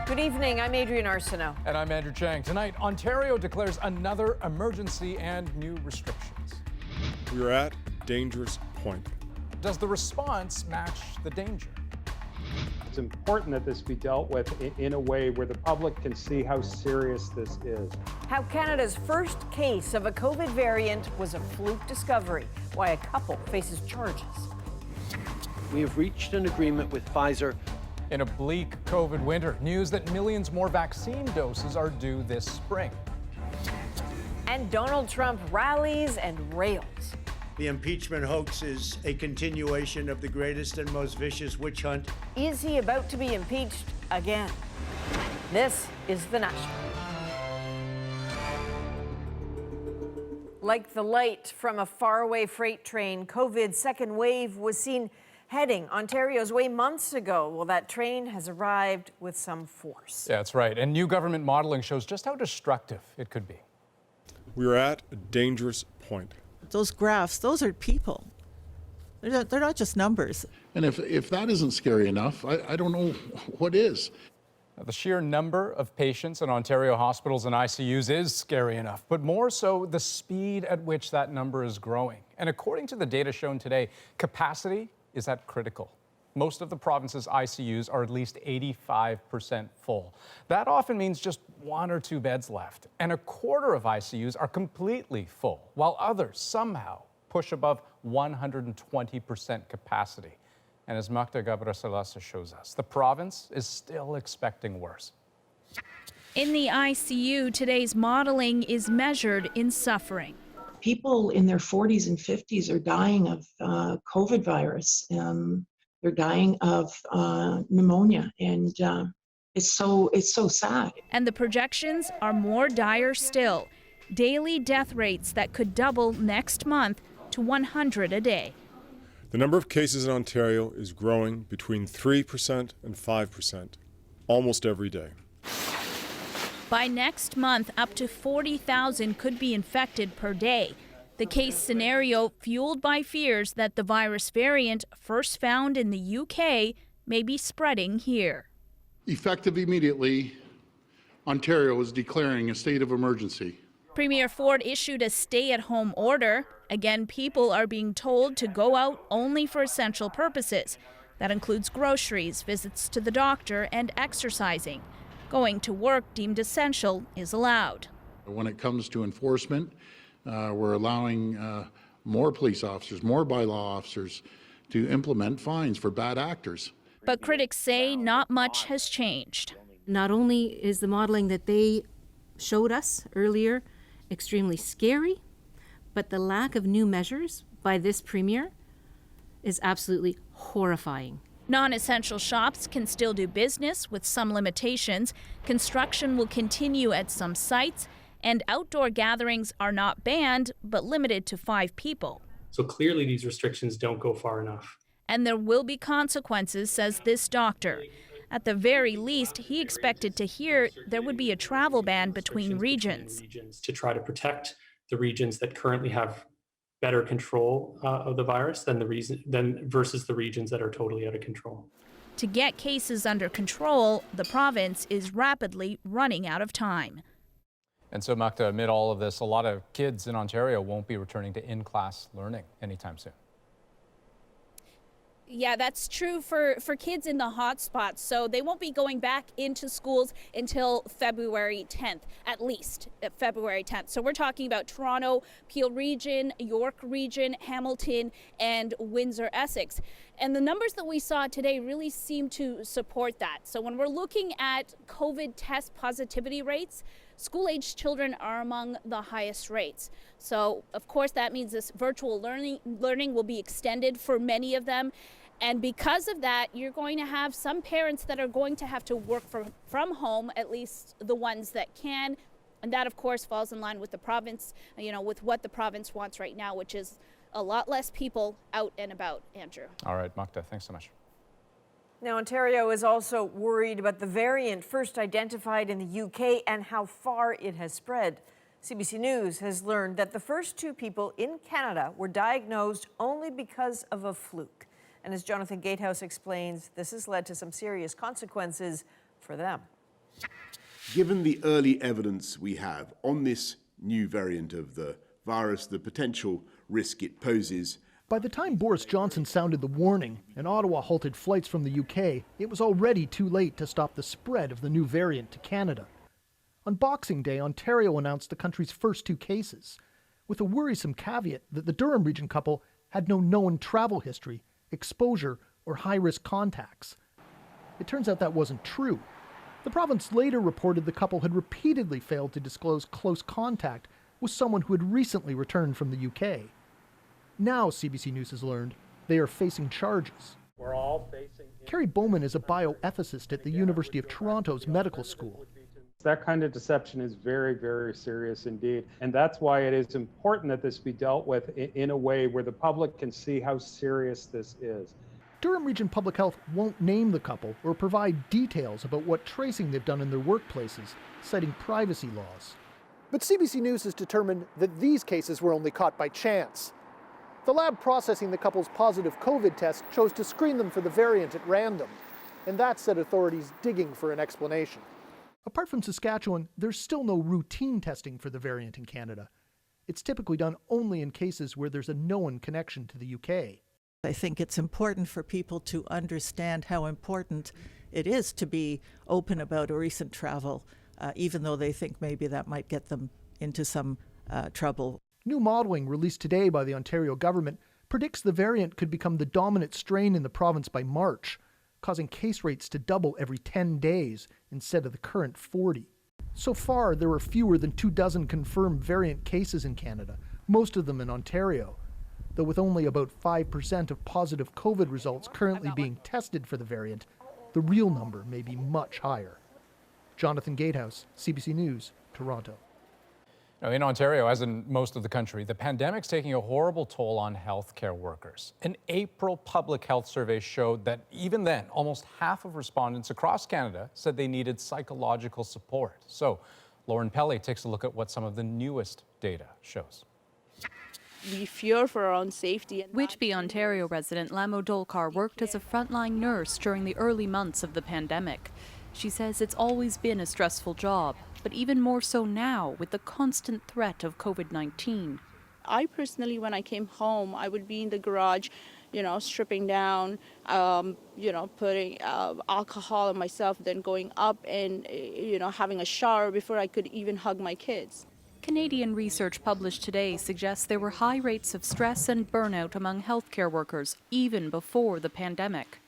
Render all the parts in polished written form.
Good evening, I'm Adrienne Arsenault. And I'm Andrew Chang. Tonight, Ontario declares another emergency and new restrictions. We are at a dangerous point. Does the response match the danger? It's important that this be dealt with in a way where the public can see how serious this is. How Canada's first case of a COVID variant was a fluke discovery. Why a couple faces charges. We have reached an agreement with Pfizer. In a bleak COVID winter, news that millions more vaccine doses are due this spring. And Donald Trump rallies and rails. The impeachment hoax is a continuation of the greatest and most vicious witch hunt. Is he about to be impeached again? This is The National. Like the light from a faraway freight train, COVID's second wave was seen heading Ontario's way months ago. Well, that train has arrived with some force. Yeah, that's right. And new government modeling shows just how destructive it could be. We are at a dangerous point. Those graphs, those are people. They're not just numbers. And if that isn't scary enough, I don't know what is. The sheer number of patients in Ontario hospitals and ICUs is scary enough, but more so the speed at which that number is growing. And according to the data shown today, capacity is at critical. Most of the province's ICUs are at least 85% full. That often means just 1 or 2 beds left. And a quarter of ICUs are completely full, while others somehow push above 120% capacity. And as Magda Gabrasalasa shows us, the province is still expecting worse. In the ICU, today's modeling is measured in suffering. People in their 40s and 50s are dying of COVID virus. They're dying of pneumonia, and it's so sad. And the projections are more dire still. Daily death rates that could double next month to 100 a day. The number of cases in Ontario is growing between 3% and 5% almost every day. By next month, up to 40,000 could be infected per day. The case scenario fueled by fears that the virus variant first found in the UK may be spreading here. Effective immediately, Ontario is declaring a state of emergency. Premier Ford issued a stay-at-home order. Again, people are being told to go out only for essential purposes. That includes groceries, visits to the doctor, and exercising. Going to work deemed essential is allowed. When it comes to enforcement, we're allowing more police officers, more bylaw officers to implement fines for bad actors. But critics say not much has changed. Not only is the modeling that they showed us earlier extremely scary, but the lack of new measures by this premier is absolutely horrifying. Non-essential shops can still do business with some limitations. Construction will continue at some sites, and outdoor gatherings are not banned, but limited to 5 people. So clearly these restrictions don't go far enough. And there will be consequences, says this doctor. At the very least, he expected to hear there would be a travel ban between regions. To try to protect the regions that currently have better control of the virus versus the regions that are totally out of control. To get cases under control, the province is rapidly running out of time. And so, Magda, amid all of this, a lot of kids in Ontario won't be returning to in-class learning anytime soon. Yeah, that's true for kids in the hot spots. So they won't be going back into schools until February 10th, at least February 10th. So we're talking about Toronto, Peel Region, York Region, Hamilton, and Windsor, Essex. And the numbers that we saw today really seem to support that. So when we're looking at COVID test positivity rates, school-aged children are among the highest rates. So, of course, that means this virtual learning will be extended for many of them. And because of that, you're going to have some parents that are going to have to work from home, at least the ones that can. And that, of course, falls in line with the province, with what the province wants right now, which is a lot less people out and about, Andrew. All right, Magda, thanks so much. Now, Ontario is also worried about the variant first identified in the UK and how far it has spread. CBC News has learned that the first 2 people in Canada were diagnosed only because of a fluke. And as Jonathan Gatehouse explains, this has led to some serious consequences for them. Given the early evidence we have on this new variant of the virus, the potential risk it poses. By the time Boris Johnson sounded the warning and Ottawa halted flights from the UK, it was already too late to stop the spread of the new variant to Canada. On Boxing Day, Ontario announced the country's first 2 cases, with a worrisome caveat that the Durham region couple had no known travel history, exposure, or high-risk contacts. It turns out that wasn't true. The province later reported the couple had repeatedly failed to disclose close contact with someone who had recently returned from the UK. Now, CBC News has learned, they are facing charges. We're all facing... Carrie Bowman is a bioethicist at the University of Toronto's medical school. That kind of deception is very, very serious indeed. And that's why it is important that this be dealt with in a way where the public can see how serious this is. Durham Region Public Health won't name the couple or provide details about what tracing they've done in their workplaces, citing privacy laws. But CBC News has determined that these cases were only caught by chance. The lab processing the couple's positive COVID test chose to screen them for the variant at random, and that set authorities digging for an explanation. Apart from Saskatchewan, there's still no routine testing for the variant in Canada. It's typically done only in cases where there's a known connection to the UK. I think it's important for people to understand how important it is to be open about recent travel, even though they think maybe that might get them into some trouble. New modelling released today by the Ontario government predicts the variant could become the dominant strain in the province by March, causing case rates to double every 10 days instead of the current 40. So far, there are fewer than 24 confirmed variant cases in Canada, most of them in Ontario, though with only about 5% of positive COVID results currently being tested for the variant, the real number may be much higher. Jonathan Gatehouse, CBC News, Toronto. Now, in Ontario, as in most of the country, the pandemic's taking a horrible toll on healthcare workers. An April public health survey showed that even then, almost half of respondents across Canada said they needed psychological support. So, Lauren Pelly takes a look at what some of the newest data shows. We fear for our own safety. Whitby, Ontario resident Lamo Dolkar worked as a frontline nurse during the early months of the pandemic. She says it's always been a stressful job, but even more so now with the constant threat of COVID-19. I personally, when I came home, I would be in the garage, stripping down, putting alcohol on myself, then going up and, having a shower before I could even hug my kids. Canadian research published today suggests there were high rates of stress and burnout among healthcare workers even before the pandemic.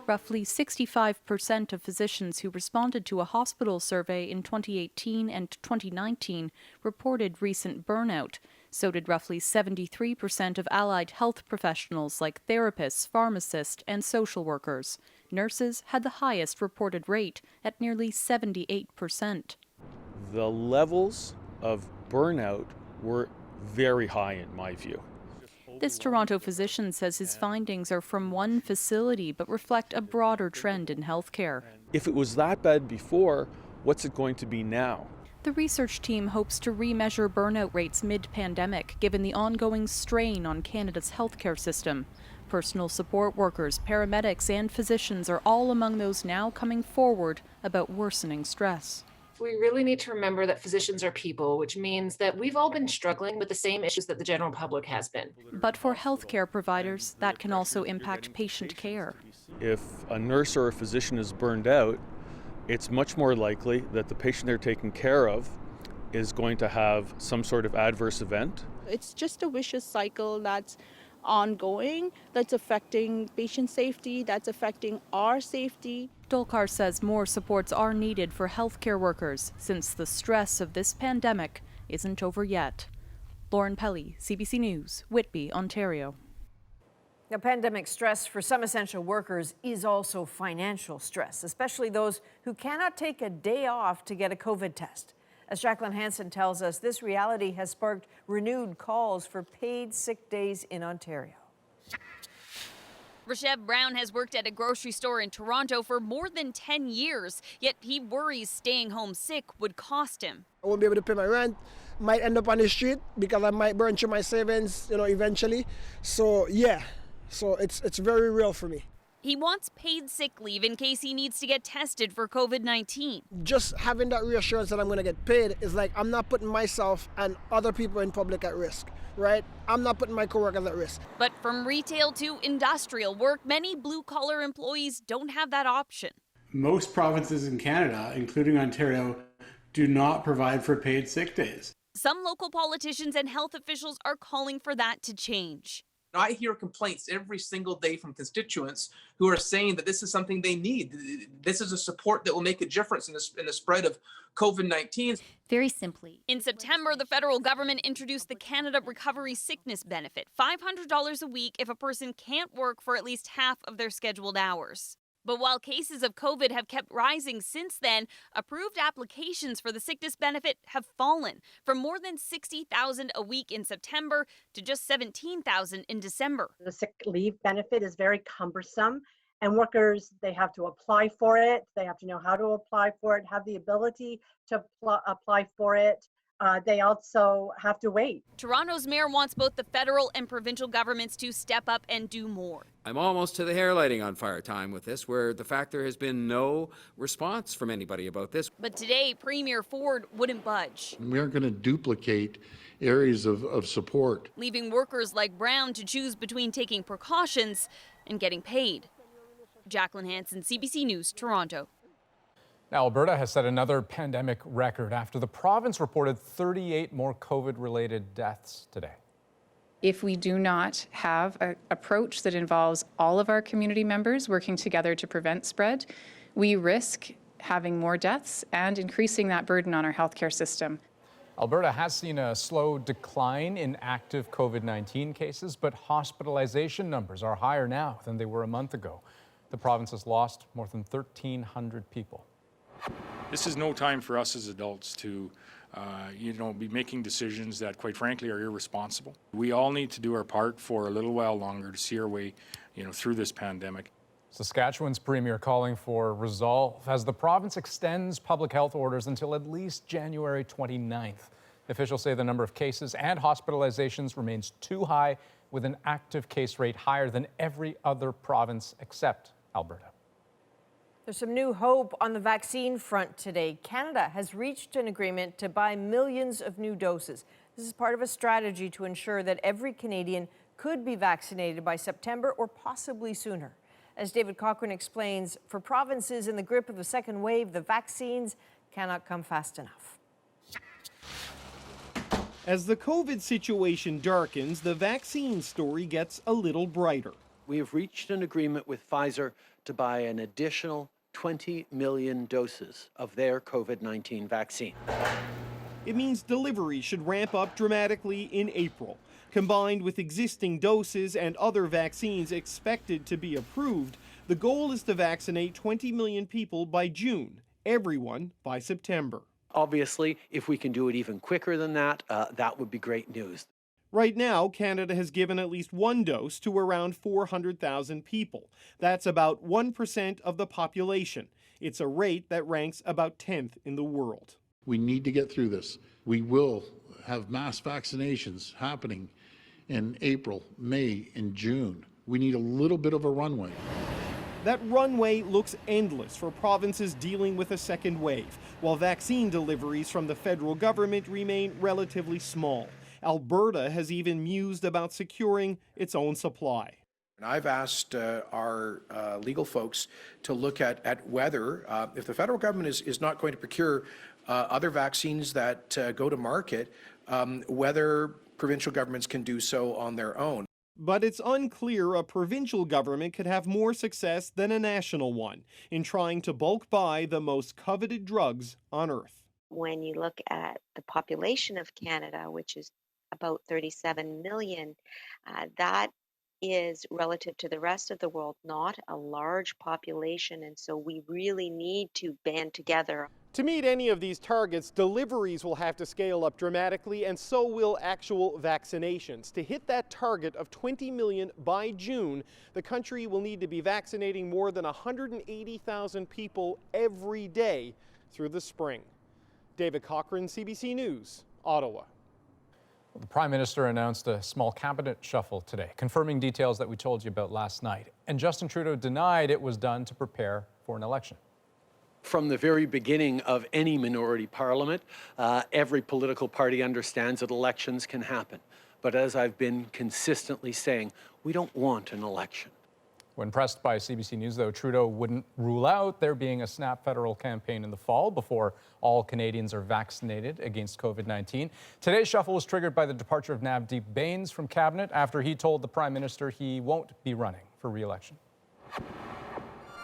Roughly 65% of physicians who responded to a hospital survey in 2018 and 2019 reported recent burnout. So did roughly 73% of allied health professionals like therapists, pharmacists, and social workers. Nurses had the highest reported rate at nearly 78%. The levels of burnout were very high in my view. This Toronto physician says his findings are from one facility but reflect a broader trend in healthcare. If it was that bad before, what's it going to be now? The research team hopes to remeasure burnout rates mid-pandemic, given the ongoing strain on Canada's healthcare system. Personal support workers, paramedics, and physicians are all among those now coming forward about worsening stress. We really need to remember that physicians are people, which means that we've all been struggling with the same issues that the general public has been. But for healthcare providers, that can also impact patient care. If a nurse or a physician is burned out, it's much more likely that the patient they're taking care of is going to have some sort of adverse event. It's just a vicious cycle that's ongoing, that's affecting patient safety, that's affecting our safety. Dolkar says more supports are needed for healthcare workers since the stress of this pandemic isn't over yet. Lauren Pelly, CBC News, Whitby, Ontario. Now, pandemic stress for some essential workers is also financial stress, especially those who cannot take a day off to get a COVID test. As Jacqueline Hansen tells us, this reality has sparked renewed calls for paid sick days in Ontario. Rashev Brown has worked at a grocery store in Toronto for more than 10 years, yet he worries staying home sick would cost him. I won't be able to pay my rent, might end up on the street because I might burn through my savings, eventually. So yeah, so it's very real for me. He wants paid sick leave in case he needs to get tested for COVID-19. Just having that reassurance that I'm going to get paid is like I'm not putting myself and other people in public at risk, right? I'm not putting my coworkers at risk. But from retail to industrial work, many blue-collar employees don't have that option. Most provinces in Canada, including Ontario, do not provide for paid sick days. Some local politicians and health officials are calling for that to change. I hear complaints every single day from constituents who are saying that this is something they need. This is a support that will make a difference in the spread of COVID-19. Very simply. In September, the federal government introduced the Canada Recovery Sickness Benefit, $500 a week if a person can't work for at least half of their scheduled hours. But while cases of COVID have kept rising since then, approved applications for the sickness benefit have fallen from more than 60,000 a week in September to just 17,000 in December. The sick leave benefit is very cumbersome, and workers, they have to apply for it. They have to know how to apply for it, have the ability to apply for it. They also have to wait. Toronto's mayor wants both the federal and provincial governments to step up and do more. I'm almost to the hair lighting on fire time with this, where the fact there has been no response from anybody about this. But today, Premier Ford wouldn't budge, We aren't going to duplicate areas of support. leaving workers like Brown to choose between taking precautions and getting paid. Jacqueline Hansen, CBC News, Toronto. Now, Alberta has set another pandemic record after the province reported 38 more COVID-related deaths today. If we do not have an approach that involves all of our community members working together to prevent spread, we risk having more deaths and increasing that burden on our healthcare system. Alberta has seen a slow decline in active COVID-19 cases, but hospitalization numbers are higher now than they were a month ago. The province has lost more than 1,300 people. This is no time for us as adults to, be making decisions that, quite frankly, are irresponsible. We all need to do our part for a little while longer to see our way, through this pandemic. Saskatchewan's premier calling for resolve as the province extends public health orders until at least January 29th. Officials say the number of cases and hospitalizations remains too high, with an active case rate higher than every other province except Alberta. There's some new hope on the vaccine front today. Canada has reached an agreement to buy millions of new doses. This is part of a strategy to ensure that every Canadian could be vaccinated by September or possibly sooner. As David Cochrane explains, for provinces in the grip of the second wave, the vaccines cannot come fast enough. As the COVID situation darkens, the vaccine story gets a little brighter. We have reached an agreement with Pfizer to buy an additional 20 million doses of their COVID-19 vaccine. It means delivery should ramp up dramatically in April. Combined with existing doses and other vaccines expected to be approved, the goal is to vaccinate 20 million people by June, everyone by September. Obviously, if we can do it even quicker than that, that would be great news. Right now, Canada has given at least one dose to around 400,000 people. That's about 1% of the population. It's a rate that ranks about 10th in the world. We need to get through this. We will have mass vaccinations happening in April, May, and June. We need a little bit of a runway. That runway looks endless for provinces dealing with a second wave, while vaccine deliveries from the federal government remain relatively small. Alberta has even mused about securing its own supply. I've asked our legal folks to look at whether, if the federal government is not going to procure other vaccines that go to market, whether provincial governments can do so on their own. But it's unclear a provincial government could have more success than a national one in trying to bulk buy the most coveted drugs on Earth. When you look at the population of Canada, which is about 37 million, that is relative to the rest of the world not a large population, and so we really need to band together. To meet any of these targets, deliveries will have to scale up dramatically, and so will actual vaccinations. To hit that target of 20 million by June, the country will need to be vaccinating more than 180,000 people every day through the spring. David Cochrane, CBC News, Ottawa. The Prime Minister announced a small cabinet shuffle today, confirming details that we told you about last night. And Justin Trudeau denied it was done to prepare for an election. From the very beginning of any minority parliament, every political party understands that elections can happen. But as I've been consistently saying, we don't want an election. When pressed by CBC News, though, Trudeau wouldn't rule out there being a snap federal campaign in the fall before all Canadians are vaccinated against COVID-19. Today's shuffle was triggered by the departure of Navdeep Bains from cabinet after he told the Prime Minister he won't be running for re-election.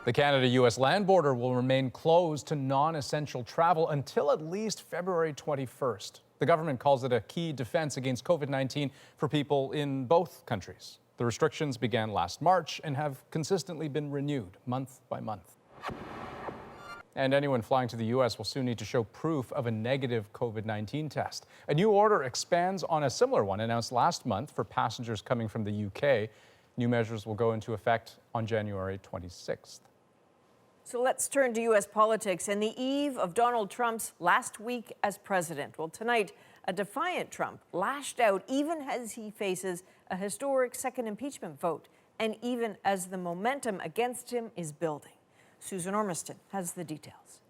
The Canada-U.S. land border will remain closed to non-essential travel until at least February 21st. The government calls it a key defense against COVID-19 for people in both countries. The restrictions began last March and have consistently been renewed month by month. And anyone flying to the U.S. will soon need to show proof of a negative COVID-19 test. A new order expands on a similar one announced last month for passengers coming from the U.K. New measures will go into effect on January 26th. So let's turn to U.S. politics and the eve of Donald Trump's last week as president. Well, tonight, a defiant Trump lashed out even as he faces a historic second impeachment vote and even as the momentum against him is building. Susan Ormiston has the details.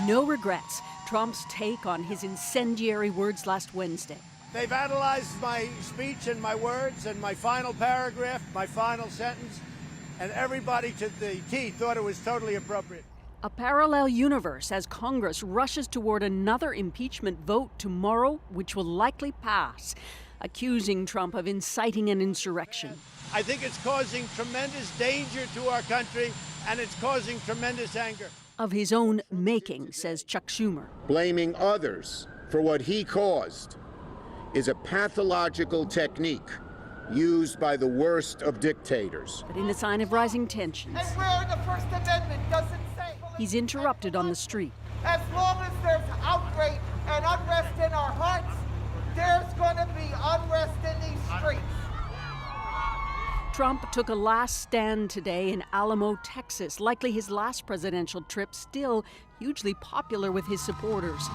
No regrets. Trump's take on his incendiary words last Wednesday. They've analyzed my speech and my words and my final paragraph, my final sentence, and everybody to the T thought it was totally appropriate. A parallel universe as Congress rushes toward another impeachment vote tomorrow, which will likely pass, accusing Trump of inciting an insurrection. I think it's causing tremendous danger to our country, and it's causing tremendous anger. Of his own making, says Chuck Schumer. Blaming others for what he caused is a pathological technique used by the worst of dictators. But in a sign of rising tensions, and where the First Amendment doesn't say. He's interrupted on the street. As long as there's outbreak and unrest in our hearts, there's going to be unrest in these streets. Trump took a last stand today in Alamo, Texas, likely his last presidential trip, still hugely popular with his supporters.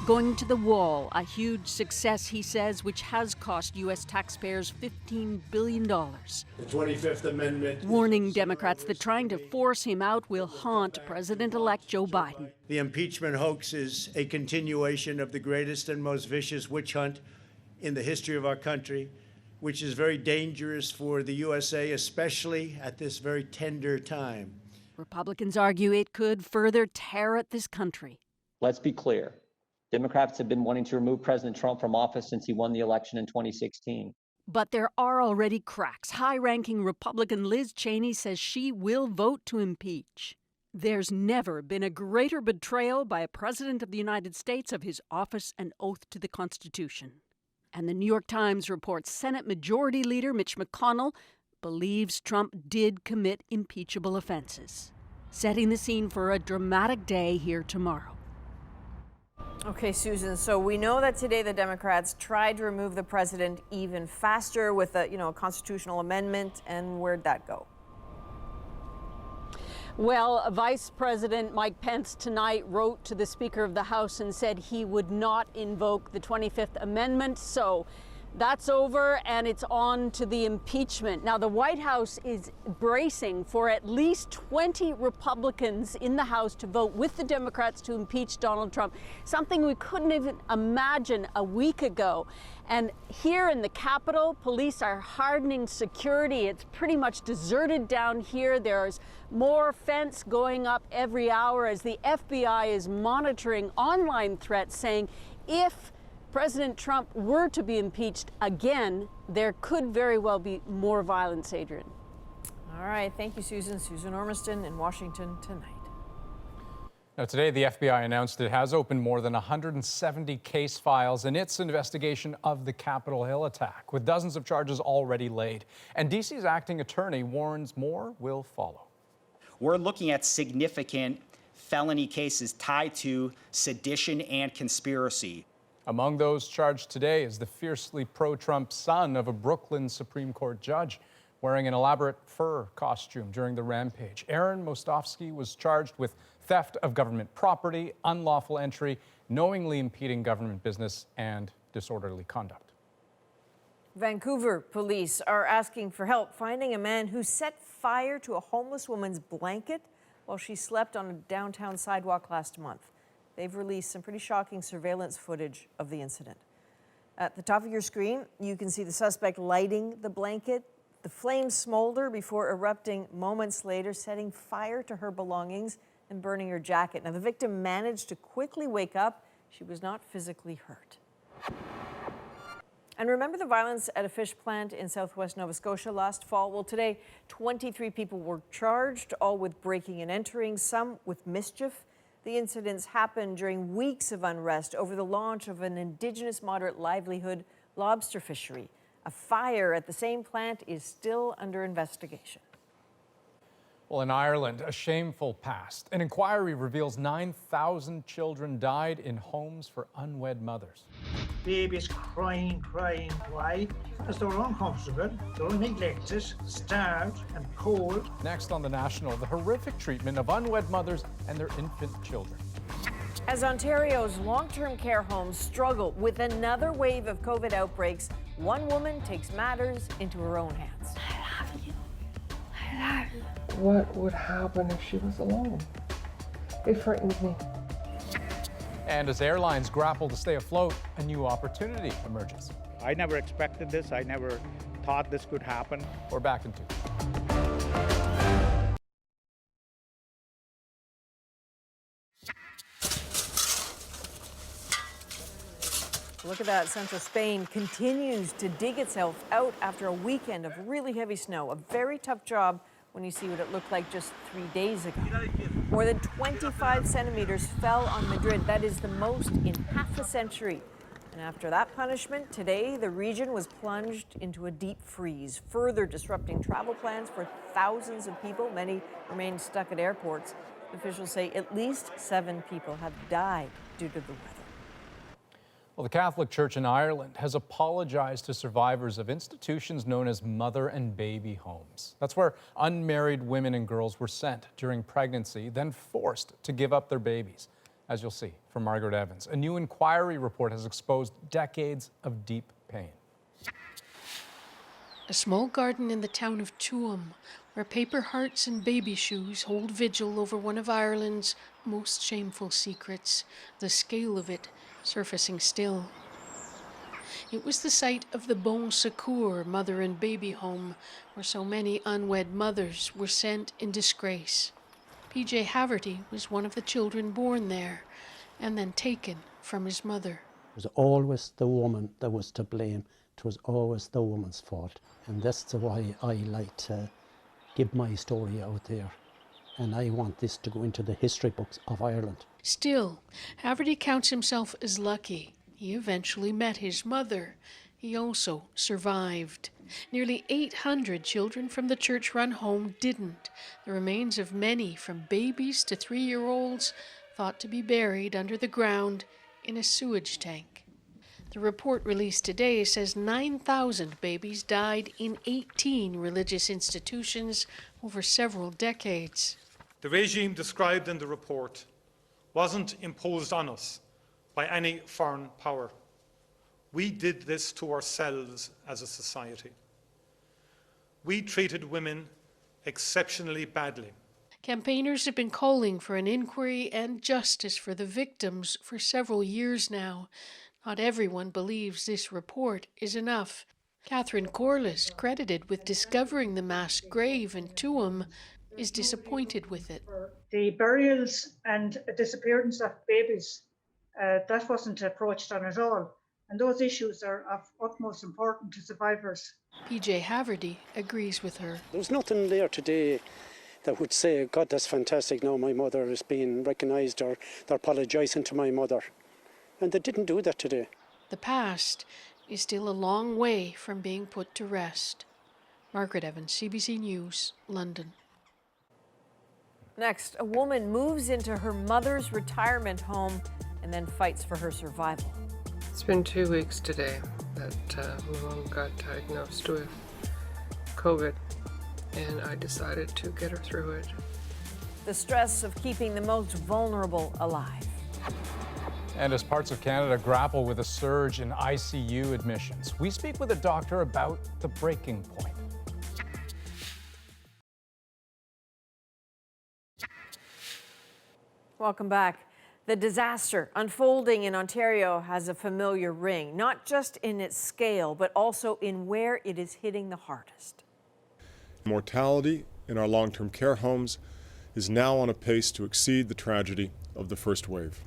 Going to the wall, a huge success, he says, which has cost U.S. taxpayers $15 billion. The 25th Amendment. Warning Democrats that trying to force him out will haunt President-elect Joe Biden. The impeachment hoax is a continuation of the greatest and most vicious witch hunt in the history of our country, which is very dangerous for the USA, especially at this very tender time. Republicans argue it could further tear at this country. Let's be clear. Democrats have been wanting to remove President Trump from office since he won the election in 2016. But there are already cracks. High-ranking Republican Liz Cheney says she will vote to impeach. There's never been a greater betrayal by a president of the United States of his office and oath to the Constitution. And the New York Times reports Senate Majority Leader Mitch McConnell believes Trump did commit impeachable offenses, setting the scene for a dramatic day here tomorrow. Okay, Susan, so we know that today the Democrats tried to remove the president even faster with a constitutional amendment, and where'd that go? Well, Vice President Mike Pence tonight wrote to the Speaker of the House and said he would not invoke the 25th Amendment. So that's over, and it's on to the impeachment. Now, the White House is bracing for at least 20 Republicans in the House to vote with the Democrats to impeach Donald Trump, something we couldn't even imagine a week ago. And here in the Capitol, police are hardening security. It's pretty much deserted down here. There's more fence going up every hour as the FBI is monitoring online threats saying if President Trump were to be impeached again, there could very well be more violence, Adrian. All right, thank you, Susan. Susan Ormiston in Washington tonight. Now, today, the FBI announced it has opened more than 170 case files in its investigation of the Capitol Hill attack, with dozens of charges already laid. And D.C.'s acting attorney warns more will follow. We're looking at significant felony cases tied to sedition and conspiracy. Among those charged today is the fiercely pro-Trump son of a Brooklyn Supreme Court judge wearing an elaborate fur costume during the rampage. Aaron Mostovsky was charged with theft of government property, unlawful entry, knowingly impeding government business and disorderly conduct. Vancouver police are asking for help finding a man who set fire to a homeless woman's blanket while she slept on a downtown sidewalk last month. They've released some pretty shocking surveillance footage of the incident. At the top of your screen, you can see the suspect lighting the blanket. The flames smolder before erupting moments later, setting fire to her belongings and burning her jacket. Now, the victim managed to quickly wake up. She was not physically hurt. And remember the violence at a fish plant in southwest Nova Scotia last fall? Well, today, 23 people were charged, all with breaking and entering, some with mischief. The incidents happened during weeks of unrest over the launch of an Indigenous moderate livelihood lobster fishery. A fire at the same plant is still under investigation. Well, in Ireland, a shameful past. An inquiry reveals 9,000 children died in homes for unwed mothers. Babies crying. Why? Because they were uncomfortable, they were neglected, starved and cold. Next on The National, the horrific treatment of unwed mothers and their infant children. As Ontario's long-term care homes struggle with another wave of COVID outbreaks, one woman takes matters into her own hands. I love you. What would happen if she was alone? It frightens me. And as airlines grapple to stay afloat, a new opportunity emerges. I never expected this. I never thought this could happen. We're back in 2. Look at that. Central Spain continues to dig itself out after a weekend of really heavy snow. A very tough job when you see what it looked like just 3 days ago. More than 25 centimeters fell on Madrid. That is the most in half a century. And after that punishment, today the region was plunged into a deep freeze, further disrupting travel plans for thousands of people. Many remain stuck at airports. Officials say at least 7 people have died due to the weather. Well, the Catholic Church in Ireland has apologized to survivors of institutions known as mother and baby homes. That's where unmarried women and girls were sent during pregnancy, then forced to give up their babies. As you'll see from Margaret Evans, a new inquiry report has exposed decades of deep pain. A small garden in the town of Tuam, where paper hearts and baby shoes hold vigil over one of Ireland's most shameful secrets, the scale of it surfacing still. It was the site of the Bon Secours mother and baby home, where so many unwed mothers were sent in disgrace. PJ Haverty was one of the children born there and then taken from his mother. It was always the woman that was to blame. It was always the woman's fault. And that's why I like to give my story out there. And I want this to go into the history books of Ireland. Still, Haverty counts himself as lucky. He eventually met his mother. He also survived. Nearly 800 children from the church-run home didn't. The remains of many, from babies to 3-year-olds, thought to be buried under the ground in a sewage tank. The report released today says 9,000 babies died in 18 religious institutions over several decades. The regime described in the report wasn't imposed on us by any foreign power. We did this to ourselves as a society. We treated women exceptionally badly. Campaigners have been calling for an inquiry and justice for the victims for several years now. Not everyone believes this report is enough. Catherine Corliss, credited with discovering the mass grave in Tuam, is disappointed with it. The burials and disappearance of babies, that wasn't approached on at all. And those issues are of utmost importance to survivors. PJ Haverty agrees with her. There was nothing there today that would say, God, that's fantastic, now my mother is being recognised, or they're apologising to my mother. And they didn't do that today. The past is still a long way from being put to rest. Margaret Evans, CBC News, London. Next, a woman moves into her mother's retirement home and then fights for her survival. It's been 2 weeks today that my mom got diagnosed with COVID, and I decided to get her through it. The stress of keeping the most vulnerable alive. And as parts of Canada grapple with a surge in ICU admissions, we speak with a doctor about the breaking point. Welcome back. The disaster unfolding in Ontario has a familiar ring, not just in its scale, but also in where it is hitting the hardest. Mortality in our long-term care homes is now on a pace to exceed the tragedy of the first wave.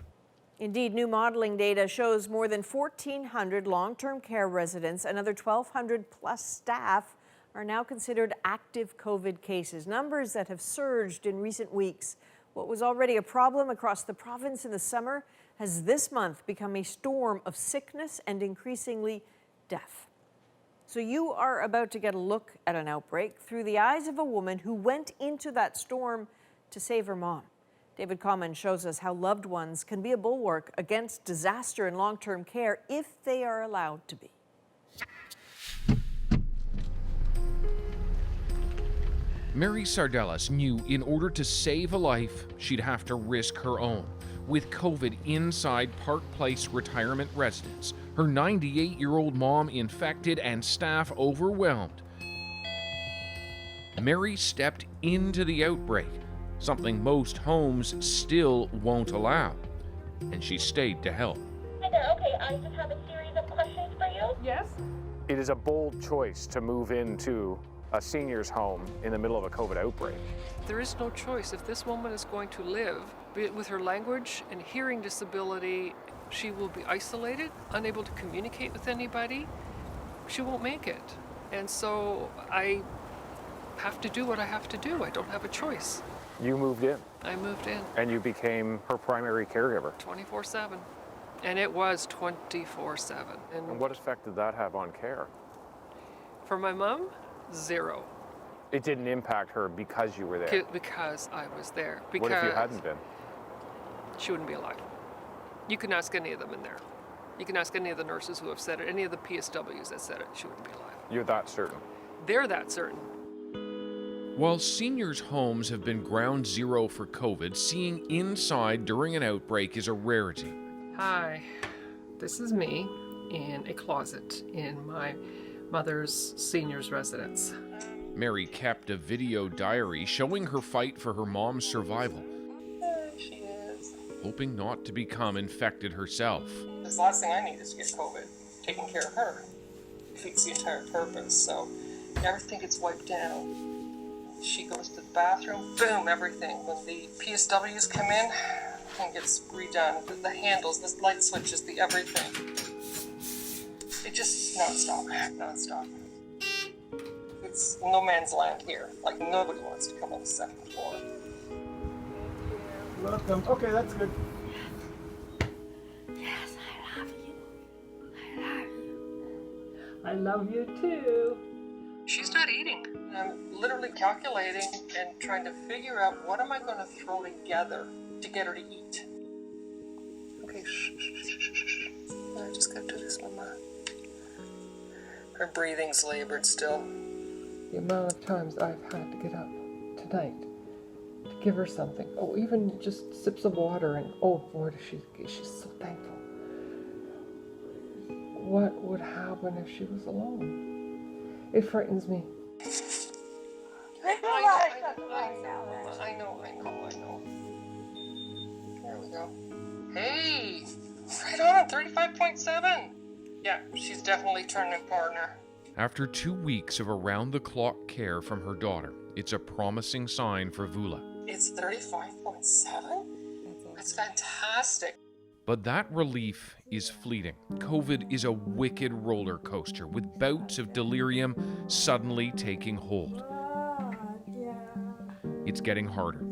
Indeed, new modeling data shows more than 1,400 long-term care residents, another 1,200 plus staff are now considered active COVID cases, numbers that have surged in recent weeks. What was already a problem across the province in the summer has this month become a storm of sickness and increasingly death. So you are about to get a look at an outbreak through the eyes of a woman who went into that storm to save her mom. David Common shows us how loved ones can be a bulwark against disaster in long-term care if they are allowed to be. Mary Sardellas knew in order to save a life, she'd have to risk her own. With COVID inside Park Place retirement residence, her 98-year-old mom infected and staff overwhelmed, Mary stepped into the outbreak, something most homes still won't allow, and she stayed to help. Hi there, okay, I just have a series of questions for you. Yes? It is a bold choice to move into a senior's home in the middle of a COVID outbreak. There is no choice. If this woman is going to live, be it with her language and hearing disability, she will be isolated, unable to communicate with anybody. She won't make it. And so I have to do what I have to do. I don't have a choice. You moved in. I moved in. And you became her primary caregiver. 24/7. And it was 24/7. And what effect did that have on care? For my mom, zero. It didn't impact her because you were there? Because I was there. Because what if you hadn't been? She wouldn't be alive. You can ask any of them in there. You can ask any of the nurses who have said it, any of the PSWs that said it, she wouldn't be alive. You're that certain? They're that certain. While seniors' homes have been ground zero for COVID, seeing inside during an outbreak is a rarity. Hi, this is me in a closet in my mother's seniors residence. Mary kept a video diary showing her fight for her mom's survival. There she is. Hoping not to become infected herself. The last thing I need is to get COVID. Taking care of her defeats the entire purpose, so everything gets wiped down. She goes to the bathroom, boom, everything. When the PSWs come in, everything gets redone. The handles, the light switches, the everything. It just non-stop. It's no man's land here. Like, nobody wants to come on the second floor. Welcome. Okay, that's good. Yes, I love you. I love you. I love you too. She's not eating. I'm literally calculating and trying to figure out what am I going to throw together to get her to eat. Okay, shh. I just got to do this, Mama. Her breathing's labored still. The amount of times I've had to get up tonight to give her something. Oh, even just sips of water, and oh boy, she's so thankful. What would happen if she was alone? It frightens me. I know. There we go. Hey, right on, 35.7. Yeah, she's definitely turned a corner. After 2 weeks of around-the-clock care from her daughter, it's a promising sign for Vula. It's 35.7? That's fantastic. But that relief is fleeting. COVID is a wicked roller coaster with bouts of delirium suddenly taking hold. It's getting harder.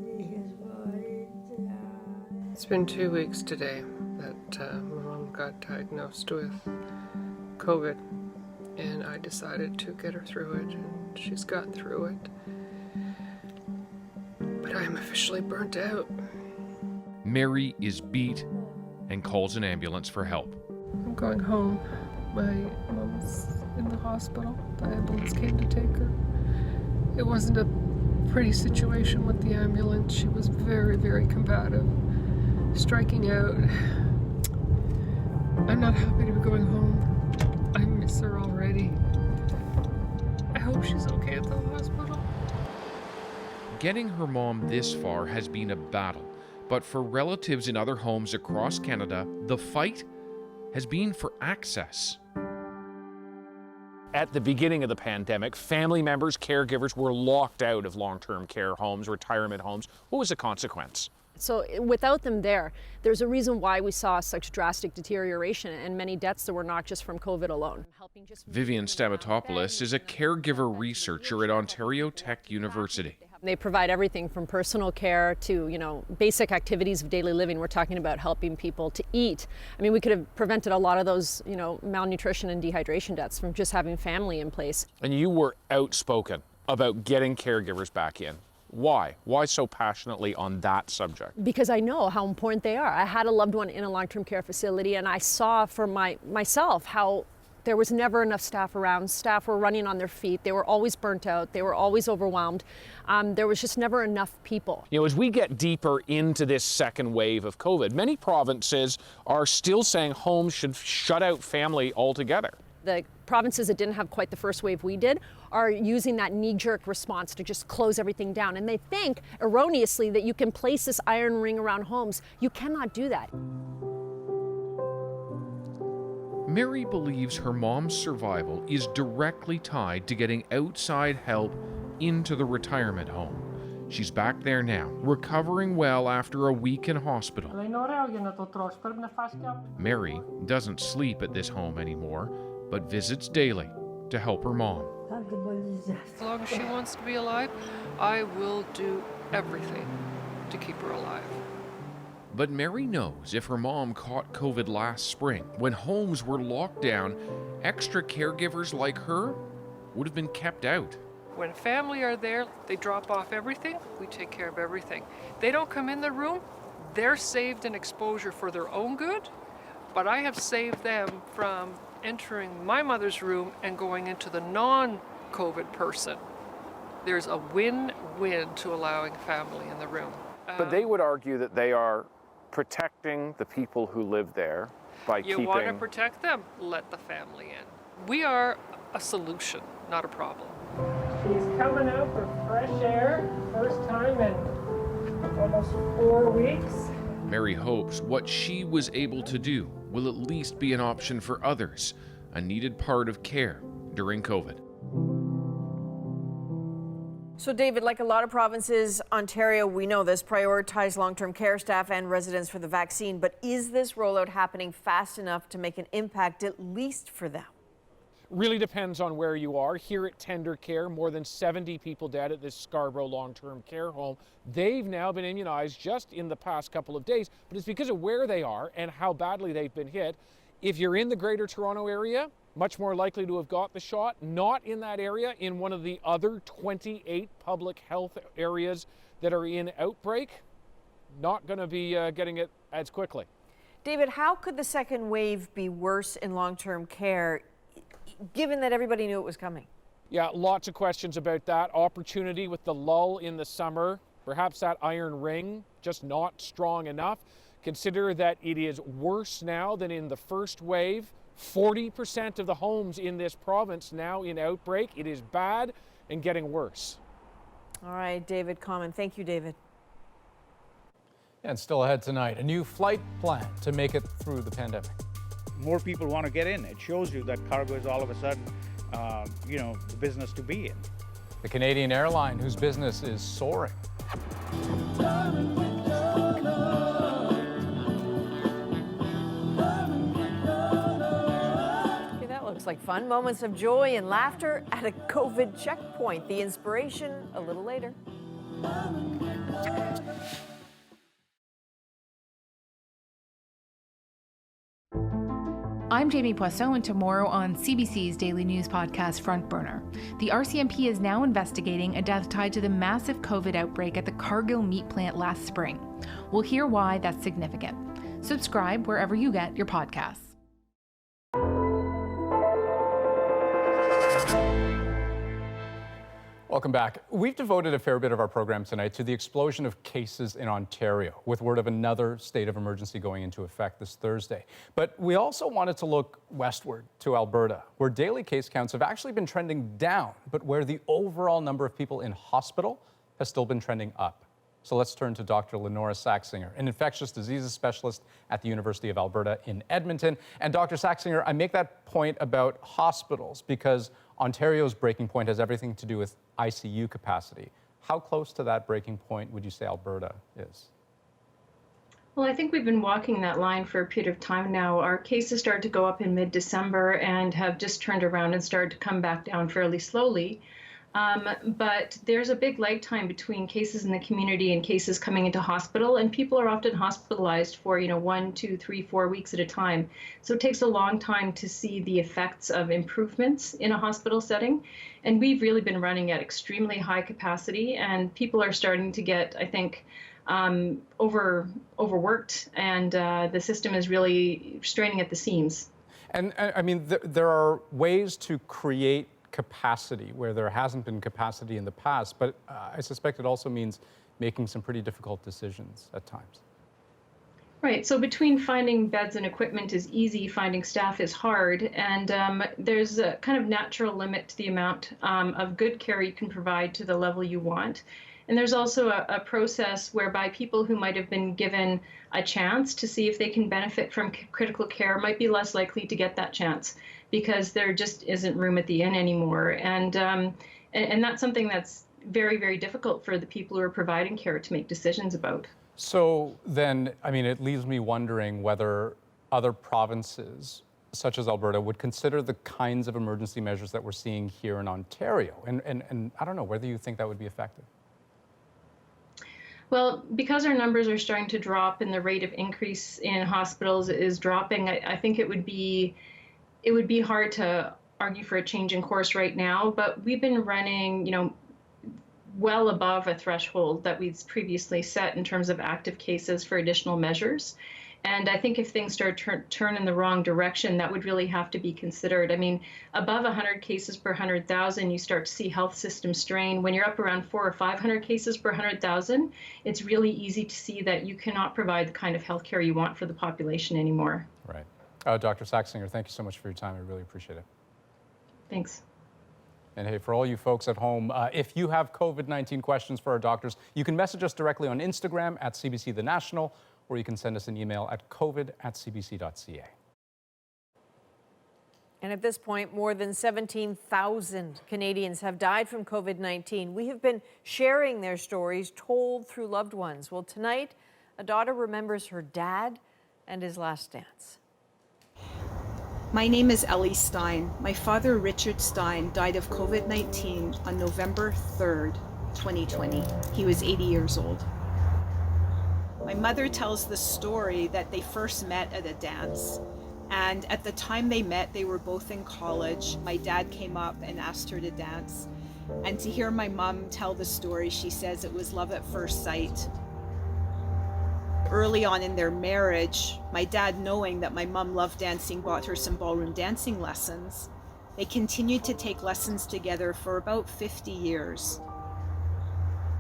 It's been 2 weeks today that my mom got diagnosed with COVID, and I decided to get her through it, and she's gotten through it. But I am officially burnt out. Mary is beat and calls an ambulance for help. I'm going home. My mom's in the hospital. The ambulance came to take her. It wasn't a pretty situation with the ambulance. She was very, very combative, striking out. I'm not happy to be going home. I miss her already. I hope she's okay at the hospital. Getting her mom this far has been a battle, but for relatives in other homes across Canada, the fight has been for access. At the beginning of the pandemic, family members, caregivers were locked out of long-term care homes, retirement homes. What was the consequence? So without them there's a reason why we saw such drastic deterioration and many deaths that were not just from COVID alone. Vivian Stamatopoulos is a caregiver researcher at Ontario Tech University. They provide everything from personal care to, basic activities of daily living. We're talking about helping people to eat. I mean, we could have prevented a lot of those, malnutrition and dehydration deaths from just having family in place. And you were outspoken about getting caregivers back in. Why? Why so passionately on that subject? Because I know how important they are. I had a loved one in a long-term care facility, and I saw for myself how there was never enough staff around. Staff were running on their feet. They were always burnt out. They were always overwhelmed. There was just never enough people. As we get deeper into this second wave of COVID, many provinces are still saying homes should shut out family altogether. The provinces that didn't have quite the first wave we did are using that knee-jerk response to just close everything down. And they think, erroneously, that you can place this iron ring around homes. You cannot do that. Mary believes her mom's survival is directly tied to getting outside help into the retirement home. She's back there now, recovering well after a week in hospital. Mary doesn't sleep at this home anymore, but visits daily to help her mom. As long as she wants to be alive, I will do everything to keep her alive. But Mary knows if her mom caught COVID last spring, when homes were locked down, extra caregivers like her would have been kept out. When family are there, they drop off everything, we take care of everything. They don't come in the room, they're saved in exposure for their own good, but I have saved them from entering my mother's room and going into the non-COVID person. There's a win-win to allowing family in the room. But they would argue that they are protecting the people who live there by keeping... You want to protect them? Let the family in. We are a solution, not a problem. She's coming out for fresh air, first time in almost 4 weeks. Mary hopes what she was able to do will at least be an option for others, a needed part of care during COVID. So, David, like a lot of provinces, Ontario, we know this, prioritize long-term care staff and residents for the vaccine. But is this rollout happening fast enough to make an impact, at least for them? Really depends on where you are. Here at Tender Care, more than 70 people dead at this Scarborough long-term care home. They've now been immunized just in the past couple of days, but it's because of where they are and how badly they've been hit. If you're in the Greater Toronto area, much more likely to have got the shot. Not in that area, in one of the other 28 public health areas that are in outbreak, not going to be getting it as quickly. David, how could the second wave be worse in long-term care, given that everybody knew it was coming? Yeah, lots of questions about that. Opportunity with the lull in the summer, perhaps that iron ring just not strong enough. Consider that it is worse now than in the first wave. 40% of the homes in this province now in outbreak. It is bad and getting worse. All right, David Common. Thank you, David. And still ahead tonight, a new flight plan to make it through the pandemic. More people want to get in. It shows you that cargo is all of a sudden, the business to be in. The Canadian airline, whose business is soaring. Looks like fun moments of joy and laughter at a COVID checkpoint. The inspiration a little later. I'm Jamie Poisson, and tomorrow on CBC's daily news podcast, Front Burner, the RCMP is now investigating a death tied to the massive COVID outbreak at the Cargill meat plant last spring. We'll hear why that's significant. Subscribe wherever you get your podcasts. Welcome back. We've devoted a fair bit of our program tonight to the explosion of cases in Ontario, with word of another state of emergency going into effect this Thursday. But we also wanted to look westward to Alberta, where daily case counts have actually been trending down, but where the overall number of people in hospital has still been trending up. So let's turn to Dr. Lenora Saxinger, an infectious diseases specialist at the University of Alberta in Edmonton. And Dr. Saxinger, I make that point about hospitals because Ontario's breaking point has everything to do with ICU capacity. How close to that breaking point would you say Alberta is? Well, I think we've been walking that line for a period of time now. Our cases started to go up in mid-December and have just turned around and started to come back down fairly slowly. But there's a big lag time between cases in the community and cases coming into hospital, and people are often hospitalized for 1, 2, 3, 4 weeks at a time. So it takes a long time to see the effects of improvements in a hospital setting. And we've really been running at extremely high capacity, and people are starting to get, I think, overworked, and the system is really straining at the seams. And I mean, there are ways to create capacity where there hasn't been capacity in the past, but I suspect it also means making some pretty difficult decisions at times. Right, so between finding beds and equipment is easy, finding staff is hard, and there's a kind of natural limit to the amount of good care you can provide to the level you want. And there's also a process whereby people who might have been given a chance to see if they can benefit from critical care might be less likely to get that chance because there just isn't room at the inn anymore. And that's something that's very, very difficult for the people who are providing care to make decisions about. So then, I mean, it leaves me wondering whether other provinces, such as Alberta, would consider the kinds of emergency measures that we're seeing here in Ontario. And I don't know whether you think that would be effective. Well, because our numbers are starting to drop and the rate of increase in hospitals is dropping, I think it would be hard to argue for a change in course right now. But we've been running, well above a threshold that we've previously set in terms of active cases for additional measures. And I think if things start turn in the wrong direction, that would really have to be considered. I mean, above 100 cases per 100,000, you start to see health system strain. When you're up around 400 or 500 cases per 100,000, it's really easy to see that you cannot provide the kind of health care you want for the population anymore. Right. Dr. Saxinger, thank you so much for your time. I really appreciate it. Thanks. And hey, for all you folks at home, if you have COVID-19 questions for our doctors, you can message us directly on Instagram at CBC The National, or you can send us an email at covid@cbc.ca. And at this point, more than 17,000 Canadians have died from COVID-19. We have been sharing their stories told through loved ones. Well, tonight, a daughter remembers her dad and his last dance. My name is Ellie Stein. My father, Richard Stein, died of COVID-19 on November 3rd, 2020. He was 80 years old. My mother tells the story that they first met at a dance. And at the time they met, they were both in college. My dad came up and asked her to dance. And to hear my mom tell the story, she says it was love at first sight. Early on in their marriage, my dad, knowing that my mom loved dancing, bought her some ballroom dancing lessons. They continued to take lessons together for about 50 years.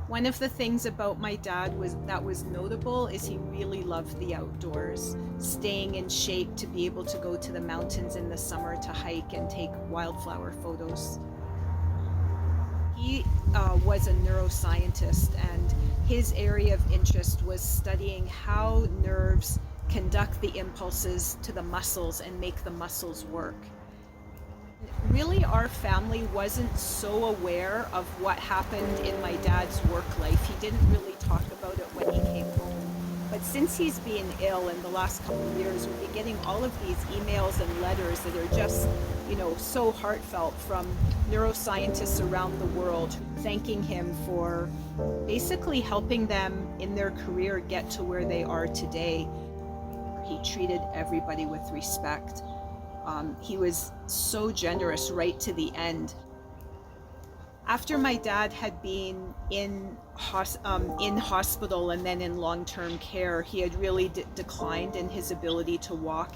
One of the things about my dad that was notable is he really loved the outdoors, staying in shape to be able to go to the mountains in the summer to hike and take wildflower photos. He was a neuroscientist, and his area of interest was studying how nerves conduct the impulses to the muscles and make the muscles work. Really, our family wasn't so aware of what happened in my dad's work life. He didn't really talk about it when he came home. But since he's been ill in the last couple of years, we've been getting all of these emails and letters that are just, so heartfelt from neuroscientists around the world, thanking him for basically helping them in their career get to where they are today. He treated everybody with respect. He was so generous right to the end. After my dad had been in hospital and then in long-term care, he had really declined in his ability to walk.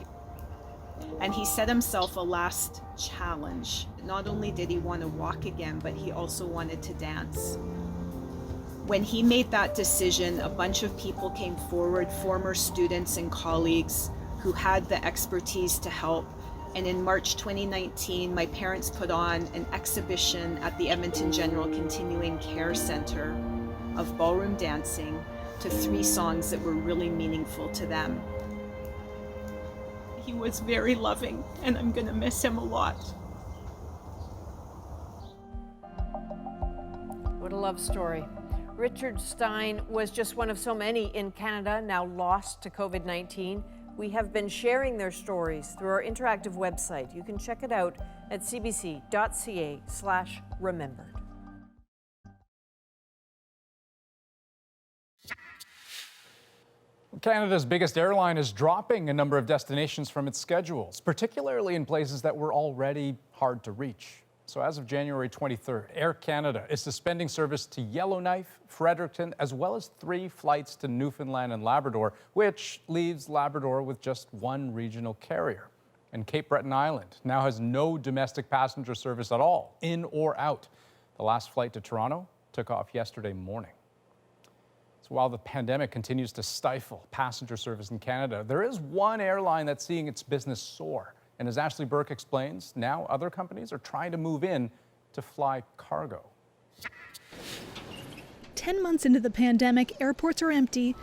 And he set himself a last challenge. Not only did he want to walk again, but he also wanted to dance. When he made that decision, a bunch of people came forward, former students and colleagues who had the expertise to help. And in March 2019, my parents put on an exhibition at the Edmonton General Continuing Care Centre of ballroom dancing to 3 songs that were really meaningful to them. He was very loving, and I'm gonna miss him a lot. What a love story. Richard Stein was just one of so many in Canada now lost to COVID-19. We have been sharing their stories through our interactive website. You can check it out at cbc.ca/remembered. Canada's biggest airline is dropping a number of destinations from its schedules, particularly in places that were already hard to reach. So as of January 23rd, Air Canada is suspending service to Yellowknife, Fredericton, as well as 3 flights to Newfoundland and Labrador, which leaves Labrador with just 1 regional carrier. And Cape Breton Island now has no domestic passenger service at all, in or out. The last flight to Toronto took off yesterday morning. So while the pandemic continues to stifle passenger service in Canada, there is one airline that's seeing its business soar. And as Ashley Burke explains, now other companies are trying to move in to fly cargo. 10 months into the pandemic, airports are empty,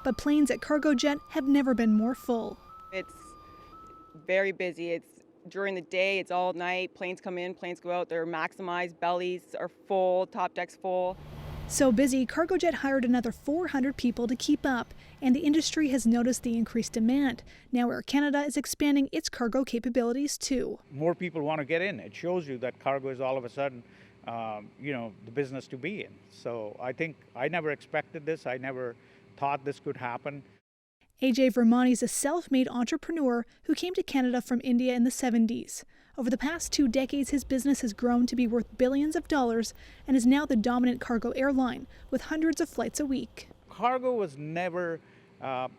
but planes at Cargojet have never been more full. It's very busy. It's during the day, it's all night. Planes come in, planes go out. They're maximized. Bellies are full, top deck's full. So busy, Cargojet hired another 400 people to keep up, and the industry has noticed the increased demand. Now Air Canada is expanding its cargo capabilities too. More people want to get in. It shows you that cargo is all of a sudden, the business to be in. So I think I never expected this. I never thought this could happen. AJ Vermani is a self-made entrepreneur who came to Canada from India in the 70s. Over the past 2 decades, his business has grown to be worth billions of dollars and is now the dominant cargo airline with hundreds of flights a week. Cargo was never, a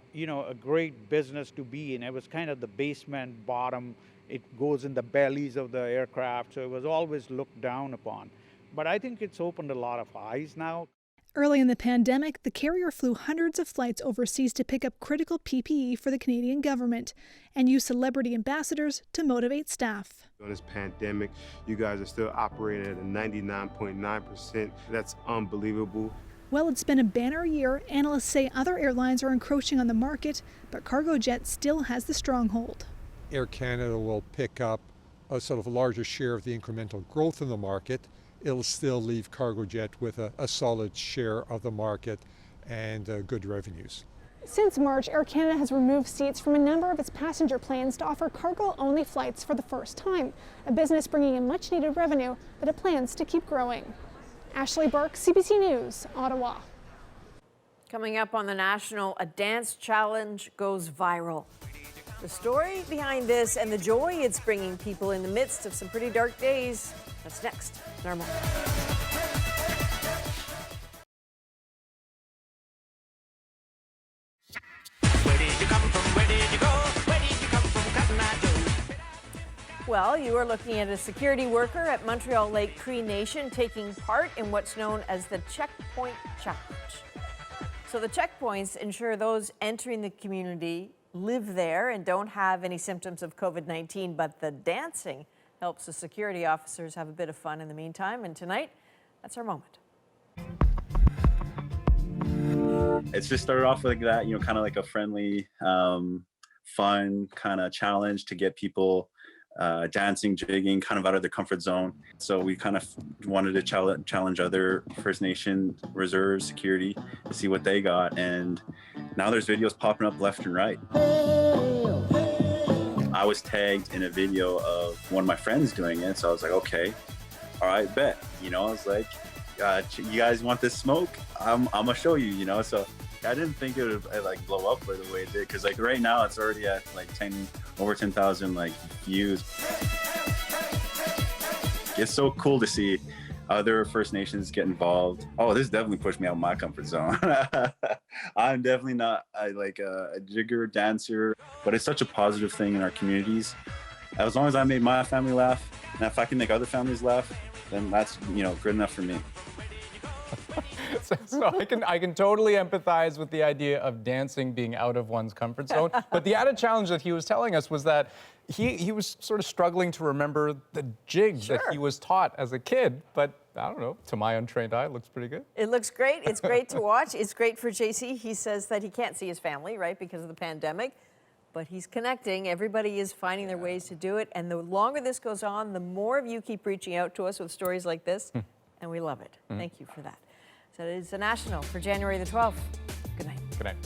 great business to be in. It was kind of the basement, bottom. It goes in the bellies of the aircraft, so it was always looked down upon. But I think it's opened a lot of eyes now. Early in the pandemic, the carrier flew hundreds of flights overseas to pick up critical PPE for the Canadian government and used celebrity ambassadors to motivate staff. On this pandemic, you guys are still operating at a 99.9%. That's unbelievable. Well, it's been a banner year. Analysts say other airlines are encroaching on the market, but Cargojet still has the stronghold. Air Canada will pick up a sort of larger share of the incremental growth in the market. It'll still leave Cargojet with a solid share of the market and good revenues. Since March, Air Canada has removed seats from a number of its passenger planes to offer cargo-only flights for the first time, a business bringing in much-needed revenue that it plans to keep growing. Ashley Burke, CBC News, Ottawa. Coming up on The National, a dance challenge goes viral. The story behind this and the joy it's bringing people in the midst of some pretty dark days. That's next in our moment. Where did you come from? Where did you go? Where did you come from, Cotton Eye Joe? Well, you are looking at a security worker at Montreal Lake Cree Nation taking part in what's known as the Checkpoint Challenge. So the checkpoints ensure those entering the community live there and don't have any symptoms of COVID-19, but the dancing helps the security officers have a bit of fun in the meantime. And tonight, that's our moment. It's just started off like that, kind of like a friendly, fun kind of challenge to get people dancing, jigging, kind of out of their comfort zone. So we kind of wanted to challenge other First Nation reserve security to see what they got. And now there's videos popping up left and right. I was tagged in a video of one of my friends doing it, so I was like, okay, all right, bet. I was like, you guys want this smoke? I'm gonna show you, So I didn't think it would like blow up the way it did, because like right now it's already at like over 10,000 like views. It's so cool to see other First Nations get involved. Oh, this definitely pushed me out of my comfort zone. I'm definitely not a jigger dancer, but it's such a positive thing in our communities. As long as I made my family laugh, and if I can make other families laugh, then that's, good enough for me. So I can totally empathize with the idea of dancing being out of one's comfort zone. But the added challenge that he was telling us was that he was sort of struggling to remember the jigs that he was taught as a kid. But I don't know, to my untrained eye, it looks pretty good. It looks great. It's great to watch. It's great for JC. He says that he can't see his family, right, because of the pandemic. But he's connecting. Everybody is finding their ways to do it. And the longer this goes on, the more of you keep reaching out to us with stories like this. And we love it. Thank you for that. So it is the National for January the 12th. Good night. Good night.